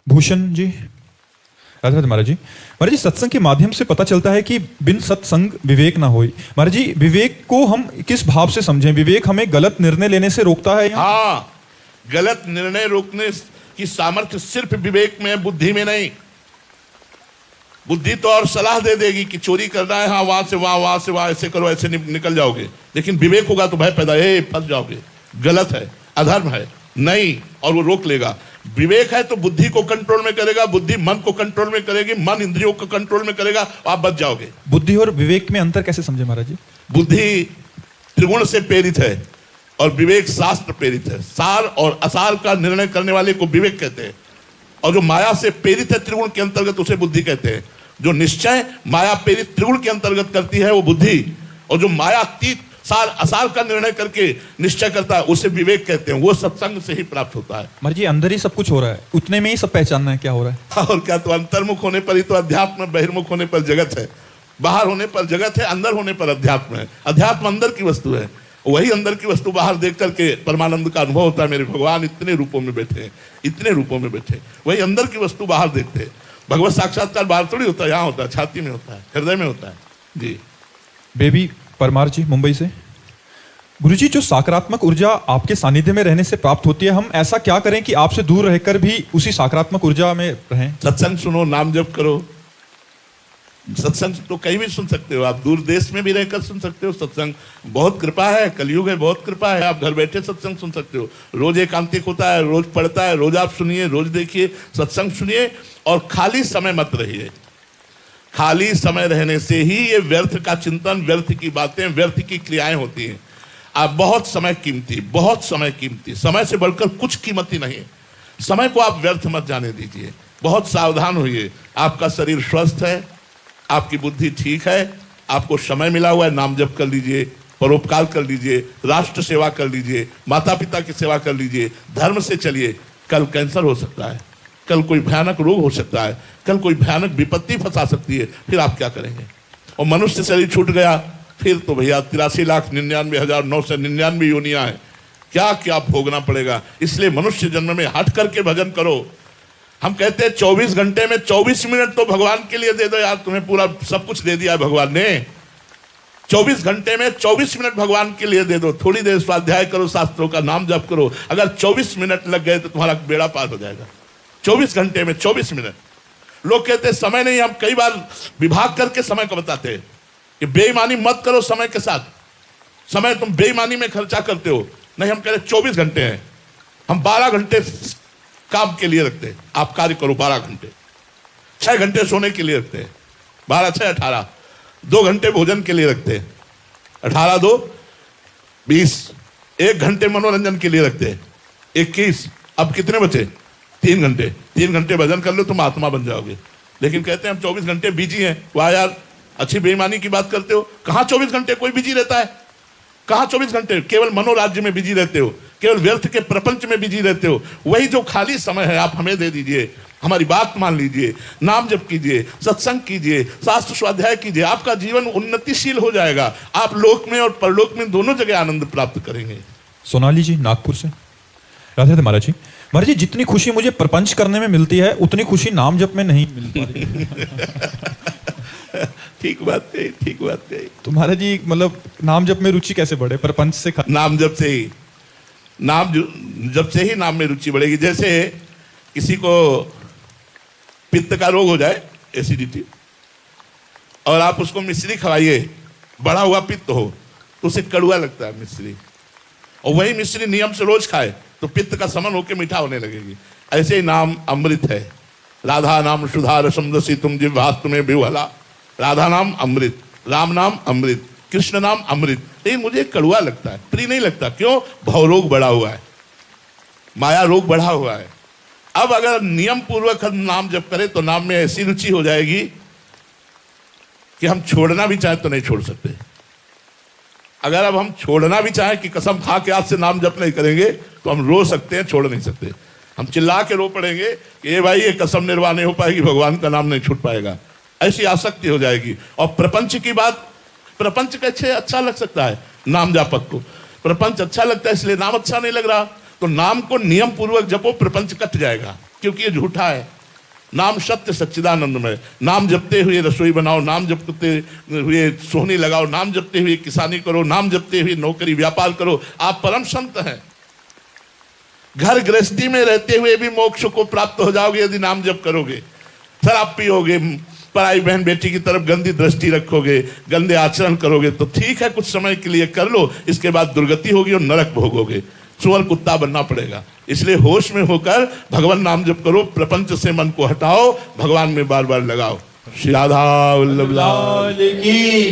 भूषण जी, राधे राधे महाराज जी। महाराज जी, सत्संग के माध्यम से पता चलता है कि बिन सत्संग विवेक ना होई। महाराज जी, विवेक को हम किस भाव से समझें? विवेक हमें गलत निर्णय लेने से रोकता है या? हाँ, गलत निर्णय रोकने की सामर्थ्य सिर्फ विवेक में है, बुद्धि में नहीं। बुद्धि तो और सलाह दे देगी कि चोरी करना है, हाँ वहां से वहां ऐसे करो, ऐसे निकल जाओगे। लेकिन विवेक होगा तो भय पैदा, फंस जाओगे, गलत है, अधर्म है, नहीं, और वो रोक लेगा। विवेक है तो बुद्धि को कंट्रोल में करेगा, बुद्धि मन को कंट्रोल में करेगी, मन इंद्रियों को कंट्रोल में करेगा, आप बच जाओगे। बुद्धि और विवेक में अंतर कैसे समझे महाराज जी? बुद्धि त्रिगुण से प्रेरित है और विवेक शास्त्र प्रेरित है। सार और असार का निर्णय करने वाले को विवेक कहते हैं, और जो माया से प्रेरित है त्रिगुण के अंतर्गत उसे बुद्धि कहते हैं। जो निश्चय माया प्रेरित त्रिगुण के अंतर्गत करती है वो बुद्धि, और जो माया तीत सार असार का निर्णय करके निश्चय करता है उसे विवेक कहते हैं। वो सत्संग से ही प्राप्त होता है। महाराज जी, अंदर ही सब कुछ हो रहा है, उतने में ही सब पहचानना है क्या हो रहा है। और क्या, तो अंतर्मुख होने पर ही तो अध्यात्म, बहिर्मुख होने पर जगत है। बाहर होने पर जगत है, अंदर होने पर अध्यात्म है। अध्यात्म अंदर की वस्तु है, वही अंदर की वस्तु बाहर देख करके परमानंद का अनुभव होता है। मेरे भगवान इतने रूपों में बैठे हैं, इतने रूपों में बैठे, वही अंदर की वस्तु बाहर देखते हैं। भगवत साक्षात्कार बाहर थोड़ी होता है, यहाँ होता है, छाती में होता है, हृदय में होता है। जी, बेबी परमार जी, मुंबई से। गुरुजी, जो सकारात्मक ऊर्जा आपके सानिध्य में रहने से प्राप्त होती है, हम ऐसा क्या करें कि आपसे दूर रहकर भी उसी सकारात्मक ऊर्जा में रहें? सत्संग सुनो, नाम जप करो। सत्संग तो कहीं भी सुन सकते हो, आप दूर देश में भी रहकर सुन सकते हो। सत्संग बहुत कृपा है, कलयुग है, बहुत कृपा है। आप घर बैठे सत्संग सुन सकते हो। रोज एकांतिक होता है, रोज पढ़ता है, रोज आप सुनिए, रोज देखिए, सत्संग सुनिए, और खाली समय मत रहिए। खाली समय रहने से ही ये व्यर्थ का चिंतन, व्यर्थ की बातें, व्यर्थ की क्रियाएं होती हैं। आप बहुत समय कीमती, बहुत समय कीमती, समय से बढ़कर कुछ कीमती नहीं। समय को आप व्यर्थ मत जाने दीजिए, बहुत सावधान होइए। आपका शरीर स्वस्थ है, आपकी बुद्धि ठीक है, आपको समय मिला हुआ है, नाम जप कर लीजिए, परोपकार कर लीजिए, राष्ट्र सेवा कर लीजिए, माता पिता की सेवा कर लीजिए, धर्म से चलिए। कल कैंसर हो सकता है, कल कोई भयानक रोग हो सकता है, कल कोई भयानक विपत्ति फंसा सकती है, फिर आप क्या करेंगे? और मनुष्य शरीर छूट गया फिर तो भैया 83,99,999 योनियां हैं, क्या क्या भोगना पड़ेगा। इसलिए मनुष्य जन्म में हट करके भजन करो। हम कहते हैं 24 घंटे में 24 मिनट तो भगवान के लिए दे दो यार, तुम्हें पूरा सब कुछ दे दिया है भगवान ने। 24 घंटे में 24 मिनट भगवान के लिए दे दो। थोड़ी देर स्वाध्याय करो, शास्त्रों का नाम जप करो। अगर 24 मिनट लग गए तो तुम्हारा बेड़ा पार हो जाएगा। 24 घंटे में 24 मिनट। लोग कहते हैं समय नहीं, हम कई बार विभाग करके समय को बताते हैं कि बेईमानी मत करो समय के साथ, समय तुम बेईमानी में खर्चा करते हो। नहीं, हम कह रहे 24 घंटे हैं, हम 12 घंटे काम के लिए रखते हैं। आप कार्य करो 12 घंटे, 6 घंटे सोने के लिए रखते हैं, 12 6 18, 2 घंटे भोजन के लिए रखते हैं, 18 2 20, 1 घंटे मनोरंजन के लिए रखते हैं, 21। अब कितने बचे? 3 घंटे। 3 घंटे भजन कर लो, तुम आत्मा बन जाओगे। लेकिन कहते हैं हम 24 घंटे बिजी हैं। वाह यार, अच्छी बेईमानी की बात करते हो। कहाँ 24 घंटे कोई बिजी रहता है? कहाँ 24 घंटे? केवल मनोराज्य में बिजी रहते हो, केवल व्यर्थ के प्रपंच में बिजी रहते हो। वही जो खाली समय है आप हमें दे दीजिए, हमारी बात मान लीजिए, नाम जप कीजिए, सत्संग कीजिए, शास्त्र स्वाध्याय कीजिए, आपका जीवन उन्नतिशील हो जाएगा। आप लोक में और परलोक में दोनों जगह आनंद प्राप्त करेंगे। सोनाली जी, नागपुर से। राधे राधे महाराज जी। महाराज जी, जितनी खुशी मुझे प्रपंच करने में मिलती है उतनी खुशी नाम जप में नहीं मिलती। ठीक बात है, ठीक बात है। तो महाराज जी, मतलब नाम जप में रुचि कैसे बढ़े? प्रपंच से नाम जप से ही, नाम जप से ही नाम में रुचि बढ़ेगी। जैसे किसी को पित्त का रोग हो जाए, एसिडिटी, और आप उसको मिश्री खवाइए, बढ़ा हुआ पित्त हो तो उसे कड़वा लगता है मिश्री, और वही मिश्री नियम से रोज खाए तो पित्त का समन होकर मीठा होने लगेगी। ऐसे ही नाम अमृत है। राधा नाम सुधा रसम दसी तुम जिह्वास्त में बिवहला। राधा नाम अमृत, राम नाम अमृत, कृष्ण नाम अमृत। लेकिन मुझे कड़वा लगता है, प्रिय नहीं लगता। क्यों? भव रोग बढ़ा हुआ है, माया रोग बढ़ा हुआ है। अब अगर नियम पूर्वक हम नाम जप करें तो नाम में ऐसी रुचि हो जाएगी कि हम छोड़ना भी चाहें तो नहीं छोड़ सकते। अगर अब हम छोड़ना भी चाहें कि कसम खा के आज से नाम जप नहीं करेंगे, तो हम रो सकते हैं, छोड़ नहीं सकते। हम चिल्ला के रो पड़ेंगे कि ये भाई, ये कसम निर्वाह नहीं हो पाएगी, भगवान का नाम नहीं छूट पाएगा। ऐसी आसक्ति हो जाएगी। और प्रपंच की बात, प्रपंच कैसे अच्छा लग सकता है नाम जापक को? प्रपंच अच्छा लगता है, इसलिए नाम अच्छा नहीं लग रहा। तो नाम को नियम पूर्वक जपो, प्रपंच कट जाएगा, क्योंकि ये झूठा है। नाम सत्य सच्चिदानंदमय। नाम जपते हुए रसोई बनाओ, नाम जपते हुए सोहनी लगाओ, नाम जपते हुए किसानी करो, नाम जपते हुए नौकरी व्यापार करो, आप परम संत हैं। घर गृहस्थी में रहते हुए भी मोक्ष को प्राप्त हो जाओगे यदि नाम जप करोगे। शराब पियोगे, पराई बहन बेटी की तरफ गंदी दृष्टि रखोगे, गंदे आचरण करोगे तो ठीक है, कुछ समय के लिए कर लो, इसके बाद दुर्गति होगी और नरक भोगोगे, सुअर कुत्ता बनना पड़ेगा। इसलिए होश में होकर भगवान नाम जप करो, प्रपंच से मन को हटाओ, भगवान में बार बार लगाओ। श्री राधा वल्लभ लाल की